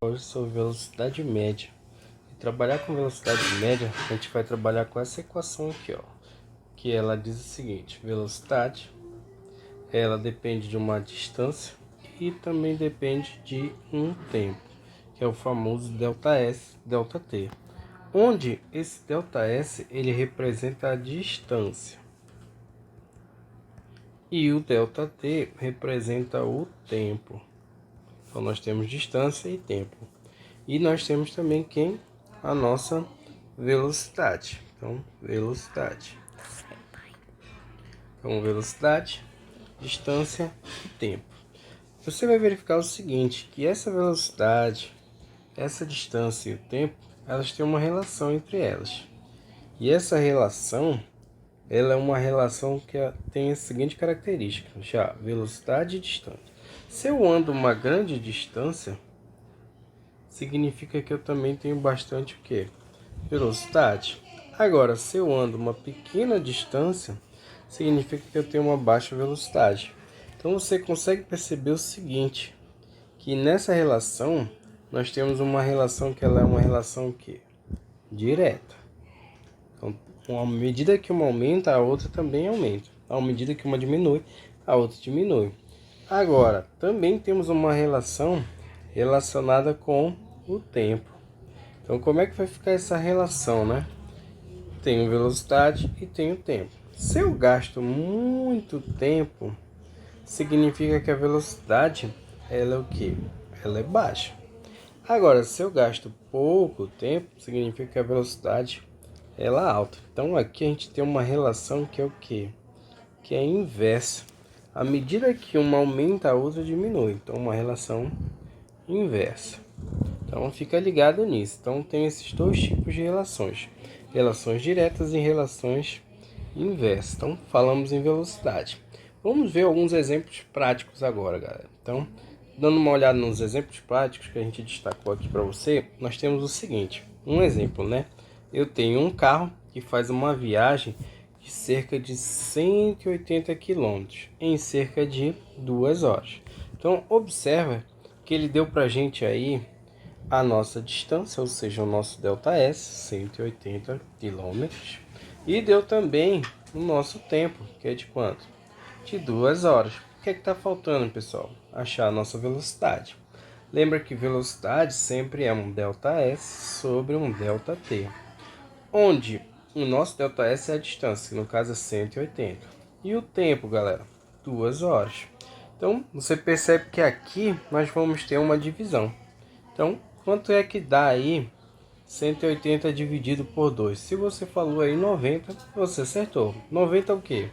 hoje sobre velocidade média. E trabalhar com velocidade média, a gente vai trabalhar com essa equação aqui, ó, que ela diz o seguinte: velocidade, ela depende de uma distância e também depende de um tempo, que é o famoso ΔS, ΔT, onde esse ΔS ele representa a distância e o ΔT representa o tempo. Então nós temos distância e tempo. E nós temos também quem? A nossa velocidade. Então, velocidade. Então, velocidade, distância e tempo. Você vai verificar o seguinte, que essa velocidade, essa distância e o tempo, elas têm uma relação entre elas. E essa relação, ela é uma relação que tem a seguinte característica, já, velocidade e distância. Se eu ando uma grande distância, significa que eu também tenho bastante o quê? Velocidade. Agora, se eu ando uma pequena distância, significa que eu tenho uma baixa velocidade. Então você consegue perceber o seguinte, que nessa relação nós temos uma relação que ela é uma relação que direta. Então, à medida que uma aumenta, a outra também aumenta. À medida que uma diminui, a outra diminui. Agora, também temos uma relação relacionada com o tempo. Então, como é que vai ficar essa relação, né? Tenho velocidade e tenho tempo. Se eu gasto muito tempo, significa que a velocidade, ela é o quê? Ela é baixa. Agora, se eu gasto pouco tempo, significa que a velocidade, ela é alta. Então, aqui a gente tem uma relação que é o quê? Que é inversa. À medida que uma aumenta, a outra diminui. Então, uma relação inversa. Então, fica ligado nisso. Então, tem esses dois tipos de relações. Relações diretas e relações inversas. Então, falamos em velocidade. Vamos ver alguns exemplos práticos agora, galera. Então, dando uma olhada nos exemplos práticos que a gente destacou aqui para você, nós temos o seguinte. Um exemplo, né? Eu tenho um carro que faz uma viagem de cerca de 180 km em cerca de 2 horas. Então, observa que ele deu para a gente aí a nossa distância, ou seja, o nosso ΔS, 180 km, e deu também o nosso tempo, que é de quanto? De 2 horas. O que é que está faltando, pessoal? Achar a nossa velocidade. Lembra que velocidade sempre é um ΔS sobre um ΔT, onde o nosso ΔS é a distância, que no caso é 180. E o tempo, galera? 2 horas. Então, você percebe que aqui nós vamos ter uma divisão. Então, quanto é que dá aí 180 dividido por 2? Se você falou aí 90, você acertou. 90 é o quê?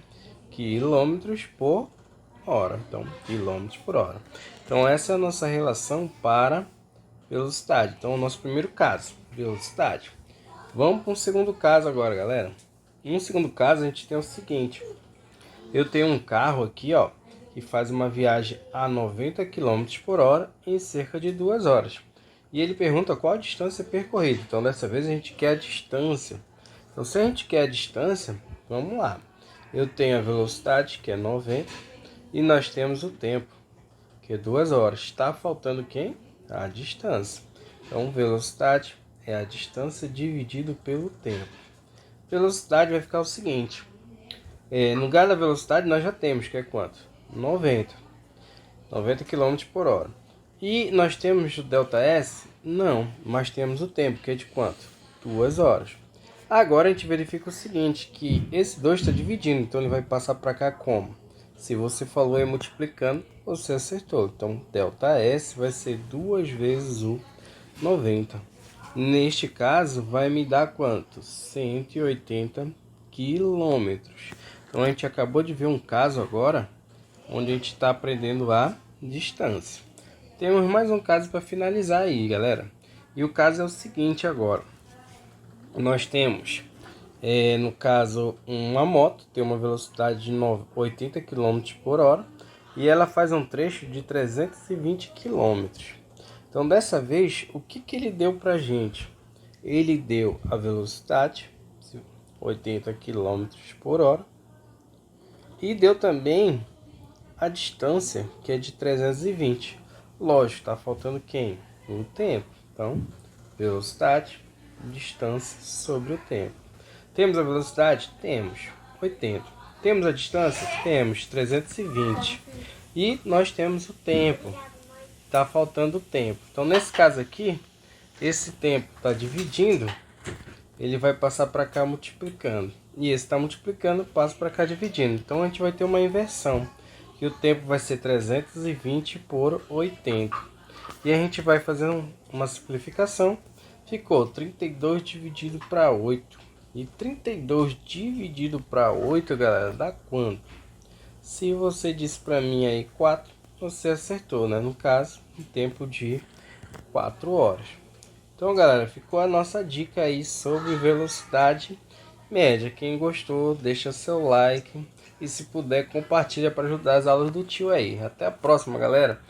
Quilômetros por hora. Então, quilômetros por hora. Então, essa é a nossa relação para velocidade. Então, o nosso primeiro caso, velocidade. Vamos para um segundo caso agora, galera. No segundo caso, a gente tem o seguinte. Eu tenho um carro aqui, ó, que faz uma viagem a 90 km por hora em cerca de 2 horas. E ele pergunta qual a distância percorrida. Então, dessa vez a gente quer a distância. Então, se a gente quer a distância, vamos lá. Eu tenho a velocidade, que é 90, e nós temos o tempo, que é 2 horas. Está faltando quem? A distância. Então, velocidade é a distância dividido pelo tempo. Velocidade vai ficar o seguinte. No lugar da velocidade nós já temos, que é quanto? 90 km por hora. E nós temos o ΔS? Não, mas temos o tempo, que é de quanto? 2 horas. Agora a gente verifica o seguinte, que esse 2 está dividindo, então ele vai passar para cá como? Se você falou aí multiplicando, você acertou. Então, ΔS vai ser 2 vezes o 90. Neste caso, vai me dar quanto? 180 quilômetros. Então, a gente acabou de ver um caso agora, onde a gente está aprendendo a distância. Temos mais um caso para finalizar aí, galera. E o caso é o seguinte agora. Nós temos, no caso, uma moto, tem uma velocidade de 80 km por hora. E ela faz um trecho de 320 km. Então, dessa vez, o que ele deu para a gente? Ele deu a velocidade, 80 km por hora. E deu também a distância, que é de 320. Lógico, está faltando quem? o tempo. Então, velocidade, distância sobre o tempo. Temos a velocidade? Temos 80. Temos a distância? Temos 320. E nós temos o tempo. Está faltando o tempo. Então, nesse caso aqui, esse tempo está dividindo, ele vai passar para cá multiplicando. E esse está multiplicando, passa para cá dividindo. Então, a gente vai ter uma inversão. Que o tempo vai ser 320 por 80. E a gente vai fazendo uma simplificação. Ficou 32 dividido para 8. E 32 dividido para 8, galera, dá quanto? Se você disse para mim aí 4, você acertou, né? No caso, um tempo de 4 horas. Então, galera, ficou a nossa dica aí sobre velocidade média. Quem gostou, deixa seu like. E se puder, compartilha para ajudar as aulas do tio aí. Até a próxima, galera.